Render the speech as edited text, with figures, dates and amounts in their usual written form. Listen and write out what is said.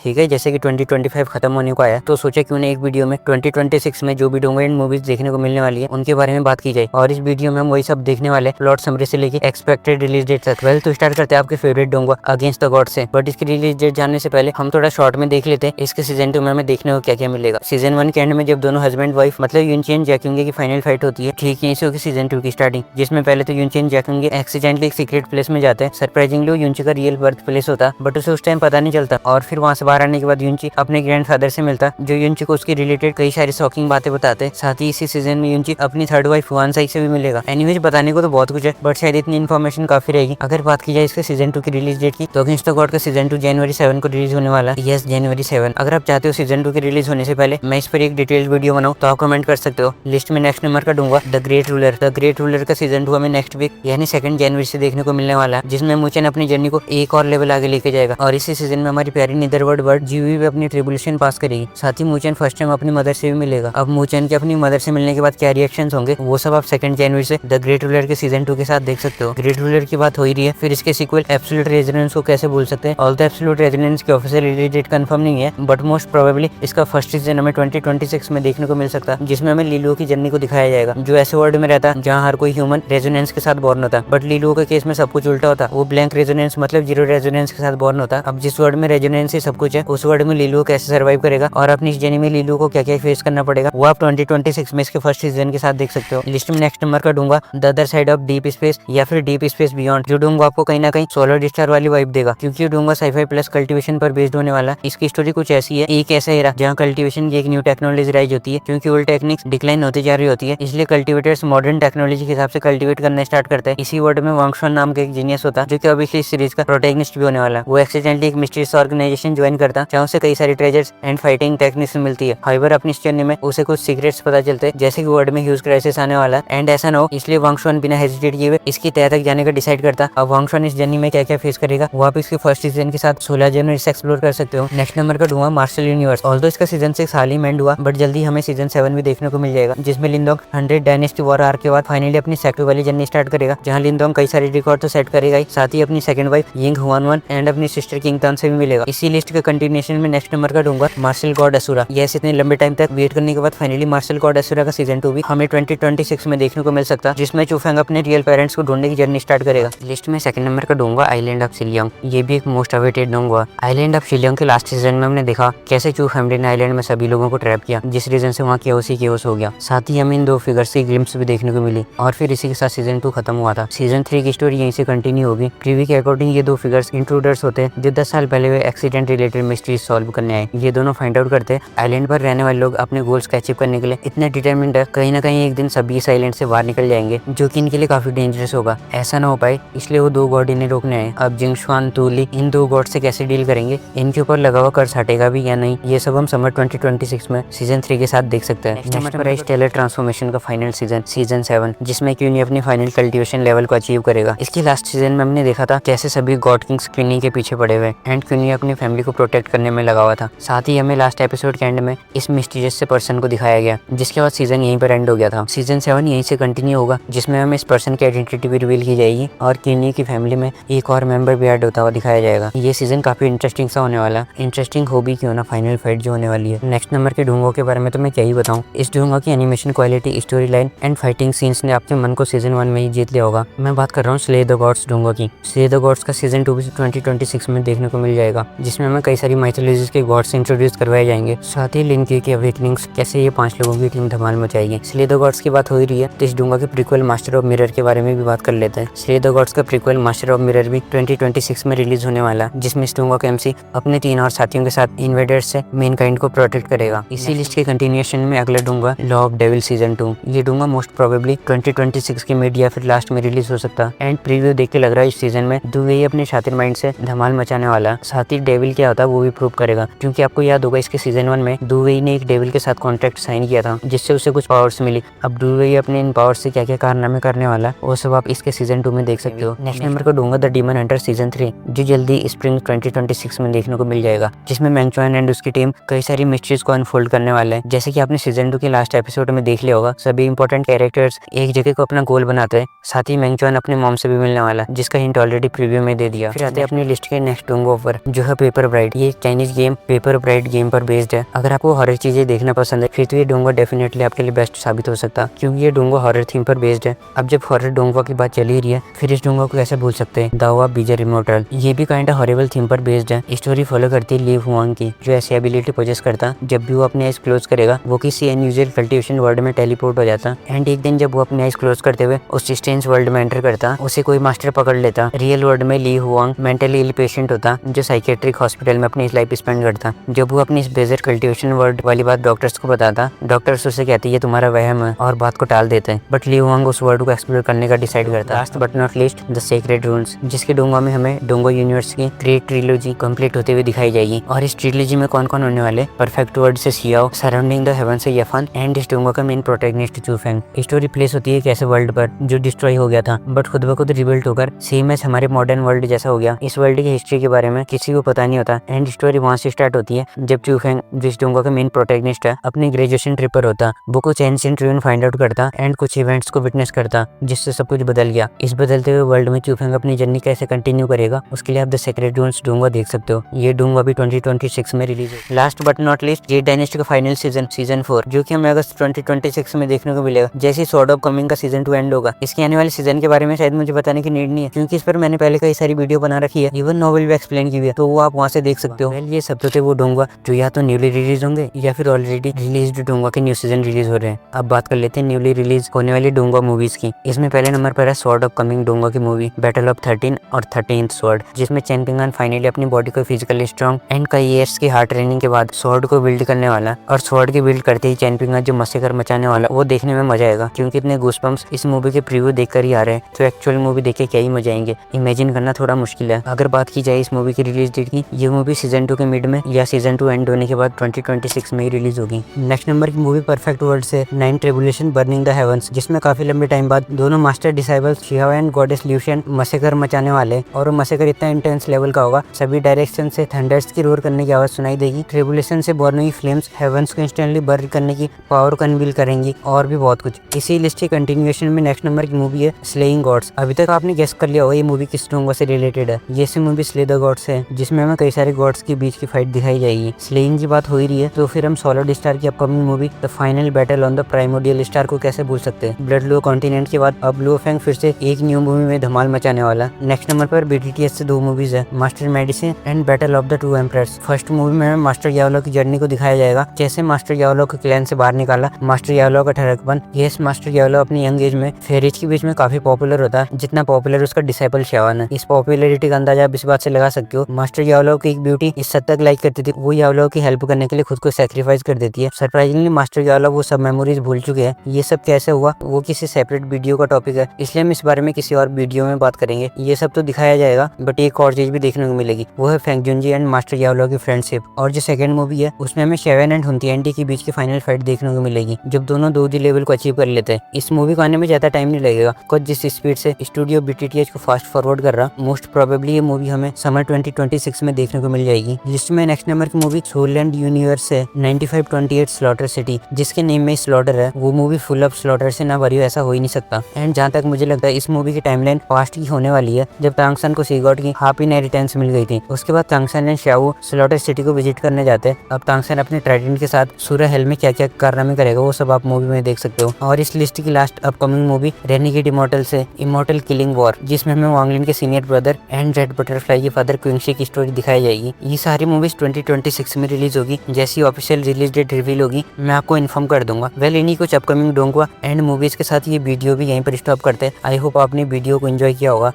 ठीक है। जैसे कि 2025 खत्म होने को आया तो सोचा क्यों ना एक वीडियो में 2026 में जो भी डोंगा मूवीज देखने को मिलने वाली है उनके बारे में बात की जाए। और इस वीडियो में हम वही सब देखने वाले प्लॉट समरी से लेके एक्सपेक्टेड रिलीज डेट तक। वेल तो स्टार्ट करते हैं आपके फेवरेट डोंगा अगेंस्ट द गॉड से। बट इसकी रिलीज डेट जानने से पहले हम थोड़ा शॉर्ट में देख लेते हैं इसके सीजन 2 में हमें देखने को क्या क्या मिलेगा। सीजन 1 के एंड में जब दोनों हस्बैंड वाइफ मतलब यूनची एंड जैक्यूंगे की फाइनल फाइट होती है, ठीक यहीं से होगी सीजन 2 की स्टार्टिंग, जिसमें पहले तो यूनची एंड जैक्यूंगे एक्सीडेंटली एक सीक्रेट प्लेस में जाते हैं। सरप्राइजिंगली यूनची का रियल बर्थ प्लेस होता बट उसे उस टाइम पता नहीं चलता। और फिर वहां से बाहर आने के बाद यूनची अपने ग्रैंडफादर से मिलता जो यूनची को उसके रिलेटेड कई सारी शॉकिंग बातें बताते। साथ ही इसी सीजन में यूनची अपनी थर्ड वाइफ वानसाई से भी मिलेगा। एनीवेज बताने को तो बहुत कुछ है बट शायद इतनी इन्फॉर्मेशन काफी रहेगी। अगर बात की जाए इसके सीजन 2 की रिलीज डेट की तो अगेंस्ट द गॉड का सीजन 2 जनवरी 7 को रिलीज होने वाला है। यस, जनवरी 7। अगर आप चाहते हो सीजन 2 की रिलीज होने से पहले मैं इस पर एक डिटेल्ड वीडियो बनाऊं तो आप कमेंट कर सकते हो। लिस्ट में नेक्स्ट नंबर का दूंगा the great ruler. The great ruler का सीजन 2 हमें नेक्स्ट वीक यानी 2 जनवरी से देखने को मिलने वाला है, जिसमें मूचन अपनी जर्नी को एक और लेवल आगे लेके जाएगा। और इसी सीजन में हमारी प्यारी नीदरवर्ल्ड बर्ड जीवी भी अपनी ट्रिब्यूलेशन पास करेगी। साथ ही मूचन फर्स्ट टाइम अपनी मदर से भी मिलेगा। अब मूचन के अपनी मदर से मिलने के बाद क्या रिएक्शंस होंगे वो सब आप 2 जनवरी से द ग्रेट रूलर के सीजन 2 के साथ देख सकते हो। ग्रेट रूलर की बात हो ही रही है, फिर इसके सीक्वल एब्सोल्यूट रेजोनेंस को कैसे भूल सकते हैं। ऑल द एब्सोल्यूट रेजोनेंस की ऑफिशियल रिलीज डेट कंफर्म नहीं है बट मोस्ट प्रोबेबली इसका फर्स्ट सीजन हमें 2026 में देखने को मिल सकता है, जिसमें हमें लीलुओ की जर्नी को दिखाया जाएगा जो ऐसे वर्ल्ड में रहता है जहाँ हर कोई ह्यूमन रेजोनेंस के साथ बॉर्न होता है। बट लीलुओ के केस में सब कुछ उल्टा होता है, वो ब्लैंक रेजोनेंस मतलब जीरो रेजोनेंस के साथ बॉर्न होता है। अब जिस वर्ल्ड में रेजोनेंस ही सब कुछ है उस वर्ल्ड में लीलुओ कैसे सर्वाइव करेगा और अपनी इस जर्नी में लीलुओ को क्या क्या फेस करना पड़ेगा वो आप 2026 में इसके फर्स्ट सीजन के साथ देख सकते हो। लिस्ट में नेक्स्ट नंबर का दूंगा the other side of deep space या फिर डीप स्पेस बियॉन्ड, जो डूंगा आपको कहीं ना कहीं सोलर स्टार वाली वाइब देगा क्योंकि डूंगा साइफाई प्लस कल्टीवेशन पर बेस्ड होने वाला है। इसकी स्टोरी कुछ ऐसी है, एक ऐसा एरा जहाँ कल्टीवेशन की एक न्यू टेक्नोलॉजी राइज होती है क्योंकि ओल्ड टेक्निक्स डिक्लाइन होती जा रही होती है, इसलिए कल्टीवेटर्स मॉडर्न टेक्नोलॉजी के हिसाब से कल्टीवेट करना स्टार्ट करते हैं। इसी वर्ड में वांगशुन नाम का एक जीनियस होता है जो कि ऑब्वियसली इस सीरीज का प्रोटैगनिस्ट भी होने वाला है। वो एक्सीडेंटली एक मिस्टीरियस ऑर्गेनाइजेशन ज्वाइन करता जहाँ उसे कई सारी ट्रेजर्स एंड फाइटिंग टेक्निक्स मिलती है। हाइवर अपनी इस जर्नी में उसे कुछ सीक्रेट्स पता चलते हैं जैसे कि वर्ल्ड में ह्यूज क्राइसिस आने वाला है एंड ऐसा ना हो, इसलिए वांगशुन बिना हेजिटेट किए हुए इसकी तह तक जाने का डिसाइड करता। अब वांगशुन इस जर्नी में क्या क्या फेस करेगा वो आप इसके फर्स्ट सीजन के साथ 16 जनवरी से एक्सप्लोर कर सकते हो। नेक्स्ट नंबर का दूंगा मार्शल यूनिवर्स। ऑल्दो इसका सीजन 6 हाल ही में एंड हुआ बट जल्दी हमें सीजन 7 भी देखने को मिल जाएगा, जिसमें लिंदोंग 100 डायनेस्टी वॉर आर्क के बाद फाइनली अपनी सेक्टो वाली जर्नी स्टार्ट करेगा जहां लिंदोंग कई सारे रिकॉर्ड तो सेट करेगा ही, साथ ही अपनी सेकंड वाइफ यिंग हुआनवन एंड अपनी सिस्टर किंग तान से भी मिलेगा। इसी लिस्ट के कंटिन्यूएशन में नेक्स्ट नंबर का दूंगा मार्शल गॉड असुरा। यस, इतने लंबे टाइम तक वेट करने के बाद फाइनली मार्शल गॉड असुरा का सीजन 2 भी हमें 2026 में देखने को मिल सकता है, जिसमें चूफेंग अपने रियल पेरेंट्स को ढूंढने की जर्नी स्टार्ट करेगा। लिस्ट में सेकंड नंबर का दूंगा आइलैंड ऑफ शिलियांग। ये भी एक मोस्ट अवेटेड दूंगा। आइलैंड ऑफ शिलियांग के लास्ट सीजन में हमने देखा कैसे चू फैमिली ने आइलैंड में सभी लोगों को ट्रैप किया, जिस रीजन से वहाँ केओस हो गया। साथ ही हमें इन 2 फिगर्स की ग्लिम्स भी देखने को मिली और फिर इसी के साथ सीजन 2 खत्म हुआ था। सीजन 3 की स्टोरी यहीं से कंटिन्यू होगी। प्रीव्यू के अकॉर्डिंग ये 2 फिगर्स इंट्रूडर्स होते हैं जो 10 साल पहले वे एक्सीडेंट रिलेटेड मिस्ट्री सॉल्व करने आए। ये दोनों फाइंड आउट करते हैं आइलैंड पर रहने वाले लोग अपने गोल्स को अचीव करने के लिए इतने डिटरमिन्ड है कहीं ना कहीं एक दिन सभी इस आइलैंड से बाहर निकल जाएंगे, जो कि इनके लिए काफी डेंजरस होगा। ऐसा ना हो पाए इसलिए वो 2 गॉड इन्हें रोकने आए। अब जिंगशुआन तुली इन 2 गॉड से कैसे डील करेंगे, इनके ऊपर लगा हुआ कर्ज हटेगा भी या नहीं, ये सब हम समर 2026 में सीजन 3 के साथ देख सकते हैं। नेक्स्ट पर है स्टेलर ट्रांसफॉर्मेशन का फाइनल सीजन 7, जिसमें क्यूनी अपनी फाइनल कल्टीवेशन लेवल को अचीव करेगा। इसके लास्ट सीजन में हमने देखा था कैसे सभी गॉड किंग्स क्यूनी के पीछे पड़े हुए एंड क्यूनी अपनी फैमिली को प्रोटेक्ट करने में लगा हुआ था। साथ ही हमें लास्ट एपिसोड के एंड में इस मिस्टीरियस से पर्सन को दिखाया गया, जिसके बाद सीजन यहीं पर एंड हो गया था। सीजन 7 यहीं से कंटिन्यू होगा, जिसमें हमें इस पर्सन की आइडेंटिटी भी रिवील की जाएगी और क्यूनी की फैमिली में एक और मेंबर भी ऐड होता हुआ दिखाया जाएगा। ये सीजन काफी इंटरेस्टिंग सा होने वाला है। इंटरेस्टिंग हो भी क्यों ना, फाइनल फाइट जो होने वाली है। नेक्स्ट नंबर के डूंगों के बारे में तो मैं क्या ही बताऊं। इस डूंगा की animation quality, story line and fighting scenes ने आपके मन को सीजन 1 में ही जीत लिया होगा। मैं बात कर रहा हूँ स्ले द गॉड्स डूंगा की। स्ले द गॉड्स का सीजन 2 भी 2026 में देखने को मिल जाएगा, जिसमें हमें कई सारी माइथोलॉजीज के गॉड्स इंट्रोड्यूस करवाए जाएंगे। साथ ही लिंकी के अवेकनिंग्स कैसे ये 5 लोगों की टीम धमाल मचाएगी। स्ले द गॉड्स की बात हो ही रही है तो इस डूंगा के प्रीक्वल मास्टर ऑफ मिरर के बारे में भी बात कर लेते हैं। स्ले द गॉड्स का प्रीक्वल मास्टर ऑफ मिरर भी 2026 में रिलीज होने वाला, जिसमें इस डूंगा का एमसी अपने 3 और साथियों के साथ इन्वेडर्स से मेन काइंड को प्रोटेक्ट करेगा। इसी लिस्ट के कंटिन्यूएशन में अगला डूंगा लॉ ऑफ डेविल सीजन 2। ये डूंगा मोस्ट प्रोबेबली 2026 के मिड या फिर लास्ट में रिलीज हो सकता है एंड प्रीव्यू देख के लग रहा है इस सीजन में दुवे अपने शातिर माइंड से धमाल मचाने वाला है। साथ ही डेविल क्या होता है वो भी प्रूव करेगा, क्योंकि आपको याद होगा इसके सीजन 1 में दुवे ने एक डेविल के साथ कॉन्ट्रैक्ट साइन किया था जिससे उसे कुछ पावर्स मिली। अब दुवे अपने इन पावर्स से क्या क्या कारनामे करने वाला है वो सब आप इसके सीजन 2 में देख सकते हो। नेक्स्ट नंबर को डूंगा द डीमन हंटर सीजन 3, जो जल्दी स्प्रिंग 2026 में देखने को मिल जाएगा, जिसमें मैंगचुआन एंड उसकी टीम कई सारी मिस्ट्रीज को अनफोल्ड करने वाले हैं। जैसे कि आपने सीजन 2 के लास्ट एपिसोड में देख लिया होगा, सभी इंपॉर्टेंट कैरेक्टर्स एक जगह को अपना गोल बनाते हैं। साथ ही मैंगचुआन अपने मॉम से भी मिलने वाला, जिसका हिंट ऑलरेडी प्रीव्यू में दे दिया। फिर आते हैं अपनी लिस्ट के नेक्स्ट डूंगा पर, जो है पेपर ब्राइड। ये Chinese game paper bright game पर बेस्ड है। अगर आपको हॉरर चीजें देखना पसंद है फिर तो ये डोंगा डेफिनेटली आपके लिए बेस्ट साबित हो सकता है, क्योंकि ये डोंगा हॉरर थीम पर बेस्ड है। अब जब हॉरर डोंगा की बात चली रही है फिर इस डोंगा को कैसे भूल सकते हैं। दावा बीजर इमोर्टल, ये भी काइंड ऑफ हॉरिबल थीम पर बेस्ड है। स्टोरी फॉलो करती है ली हुआंग की, जो ऐसी एबिलिटी पोजेस करता जब भी वो अपने आइज क्लोज करेगा वो किसी अनयूजुअल कल्टिवेशन वर्ल्ड में टेलीपोर्ट हो जाता। एंड एक दिन जब वो अपने आइज क्लोज करते हुए उस स्ट्रेंज वर्ल्ड में एंटर करता, उसे कोई मास्टर पकड़ लेता। रियल वर्ल्ड में ली हुआंग मेंटली इल पेशेंट होता जो साइकेट्रिक हॉस्पिटल में अपनी लाइफ स्पेंड करता। जब वो अपनी इस बेजर कल्टिवेशन वर्ल्ड वाली बात डॉक्टर्स को बताता, डॉक्टर्स उसे कहते ये तुम्हारा वहम है और बात को टाल देते हैं। बट ली हुआंग उस वर्ल्ड को एक्सप्लोर करने का डिसाइड करता। Last but not least the secret रून्स, जिसके डोंगा में हमें डोंगो यूनिवर्स की ग्रेट ट्रिलोजी कंप्लीट होते हुए दिखाई जाएगी। और इस ट्रिलोजी में कौन कौन होने वाले, परफेक्ट वर्ड से सियाओ, सराउंडिंग द हेवन से यफन एंड इस डोंगा का मेन प्रोटैगनिस्ट चूफेंग। स्टोरी प्लेस होती है एक ऐसे वर्ल्ड पर जो डिस्ट्रॉय हो गया था बट खुद ब खुद रिबिल्ट होकर सेम एज हमारे मॉडर्न वर्ल्ड जैसा हो गया। इस वर्ल्ड की हिस्ट्री के बारे में किसी को पता नहीं होता। एंड स्टोरी वहां से स्टार्ट होती है जब चूफेंग, जो इस डोंगा का मेन प्रोटैगनिस्ट है, अपनी ग्रेजुएशन ट्रिप पर होता। वो कुछ एंशिएंट रूइन फाइंड आउट करता एंड कुछ इवेंट्स को विटनेस करता जिससे सब कुछ बदल गया। इस बदलते हुए वर्ल्ड में चूफेंग अपनी जर्नी कैसे कंटिन्यू करेगा उसके लिए आप द सीक्रेट रून्स डोंगा देख सकते हो। ये डोंगा भी 2026 में रिलीज है। Last but not list Z dynasty का फाइनल सीजन 4 जो कि हमें अगस्त 2026 में देखने को मिलेगा। जैसे स्वॉर्ड ऑफ कमिंग का सीजन 2 एंड होगा, इसके आने वाले सीजन के बारे में शायद मुझे बताने की नीड नहीं है, क्योंकि इस पर मैंने पहले कई सारी वीडियो बना रखी है, इवन नॉवेल भी एक्सप्लेन की हुई है, तो वो आप वहाँ से देख सकते हो। ये सब तो थे वो डोंगा जो या तो न्यूली रिलीज होंगे या फिर ऑलरेडी रिलीज डोंगा के न्यू सीजन रिलीज हो रहे हैं। अब बात कर लेते हैं न्यूली रिलीज होने वाली डोंगा मूवीज की। इसमें पहले नंबर पर है स्वॉर्ड ऑफ कमिंग डोंगा की मूवी बैटल ऑफ 13 और 13th स्वॉर्ड, जिसमें चेन पिंगान फाइनली अपनी बॉडी को फिजिकली स्ट्रॉन्ग एंड कई ईयर्स की हार्ड ट्रेनिंग के बाद स्वॉर्ड को बिल्ड करने वाला। और स्वॉर्ड की बिल्ड करते ही चेन पिंगान जो मस्सेकर मचाने वाला, वो देखने में मजा आएगा, क्योंकि इतने गूसबम्प्स इस मूवी के प्रीव्यू देखकर ही आ रहे हैं, तो एक्चुअल मूवी देख के क्या ही मजा आएंगे, इमेजिन करना थोड़ा मुश्किल है। अगर बात की जाए इस मूवी की रिलीज डेट की, ये मूवी सीजन 2 के मिड में या सीजन 2 एंड होने के बाद 2026 में ही रिलीज होगी। नेक्स्ट नंबर की मूवी परफेक्ट वर्ल्ड से 9 ट्रिबुलेशन बर्निंग द हेवंस, जिसमें काफी लंबे टाइम बाद दोनों master disciples शिहाओ and goddess ल्यूशियन massacre मचाने वाले, और वो मसेकर इतना इंटेंस लेवल का होगा सभी डायरेक्शन से थंडर्स की रोर करने की आवाज सुनाई देगी। ट्रिबुलेशन से बॉर्न हुई फ्लेम्स हेवंस को इंस्टेंटली बर्न करने की पावर को अनवील करेंगी और भी बहुत कुछ। इसी लिस्ट की कंटिन्यूएशन में नेक्स्ट नंबर की मूवी है स्लेइंग गॉड्स। अभी तक आपने गेस कर लिया होगा ये मूवी किस डोंगा से रिलेटेड है। ये सी मूवी स्ले द गॉड्स है, जिसमें हमें कई सारे गॉड्स के बीच की फाइट दिखाई जाएगी। स्लेइंग की बात हो ही रही है तो फिर हम सॉलिड स्टार की upcoming movie the final battle on the primordial star को कैसे भूल सकते हैं। ब्लड लो कॉन्टिनेंट के बाद अब लो फैंग फिर से एक न्यू मूवी में धमाल मचाने वाला। नेक्स्ट नंबर पर BTTS से 2 मूवीज है, master medicine and battle of the two emperors. First movie में मास्टर यावलो की जर्नी को दिखाया जाएगा, जैसे मास्टर यावलो को क्लैन से बाहर निकाला मास्टर यावलो का ठरकपन। यस, मास्टर यावलो अपनी यंग एज में फेरिज के बीच में काफी पॉपुलर होता है, जितना पॉपुलर उसका डिसाइपल शावन है। इस पॉपुलैरिटी का अंदाजा आप इस बात से लगा सकते हो, मास्टर यावलो की एक ब्यूटी इस हद तक लाइक करती थी, वो यावलो की हेल्प करने के लिए खुद को सैक्रिफाइस कर देती है। सरप्राइजिंगली मास्टर यावलो वो सब मेमोरीज भूल चुके हैं। ये सब कैसे हुआ वो किसी सेपरेट वीडियो का टॉपिक है, इसलिए हम इस बारे में किसी और वीडियो में बात करेंगे। ये सब तो दिखाया जाएगा बट एक और चीज भी देखने को मिलेगी, वो है फेंग जुनजी एंड मास्टर यावलो की फ्रेंडशिप। और जो सेकंड मूवी है उसमें हमें शेवन एंड हुंती एंडी के बीच की फाइनल फाइट देखने को मिलेगी, जब दोनों 2D लेवल को अचीव कर लेते हैं। इस मूवी को आने में ज्यादा टाइम नहीं लगेगा, कुछ जिस स्पीड से स्टूडियो BTTH को फास्ट फॉरवर्ड कर रहा, मोस्ट प्रोबेबली ये मूवी हमें समर 2026 में देखने को मिल जाएगी। लिस्ट में नेक्स्ट नंबर की मूवी सोलैंड यूनिवर्स है 9528 स्लॉटर सिटी, जिसके नेम में स्लॉटर है। वो मूवी फुल ऑफ स्लॉटर से ना भरी हो ऐसा हो ही नहीं सकता। एंड जहाँ तक मुझे लगता है इस मूवी की टाइमलाइन पास्ट की होने वाली है, जब तांगसन को सीगॉट की हाफ इनहेरिटेंस मिल गई थी। उसके बाद तांगसन एंड शाओ स्लॉटर सिटी को विजिट करने जाते हैं। अब तांगसन अपने ट्राइडेंट के साथ सूर्य हेल में क्या क्या कारनामे करेगा वो सब आप मूवी में देख सकते हो। और इस लिस्ट की लास्ट अपकमिंग मूवी रेनिगेट इमॉर्टल से इमॉर्टल किलिंग वॉर, जिसमें हमें वांगलिन के senior brother and red butterfly के फादर क्विंगशी की स्टोरी दिखाई जाएगी। ये सारी मूवीज 2026 में रिलीज होगी। जैसी ऑफिशियल रिलीज डेट रिवील होगी मैं आपको इन्फॉर्म कर दूंगा। वेल, इन्हीं कुछ अपकमिंग डोंगा एंड मूवीज के साथ ये वीडियो भी यहीं पर स्टॉप करते हैं। आई होप आपने वीडियो को एंजॉय किया होगा।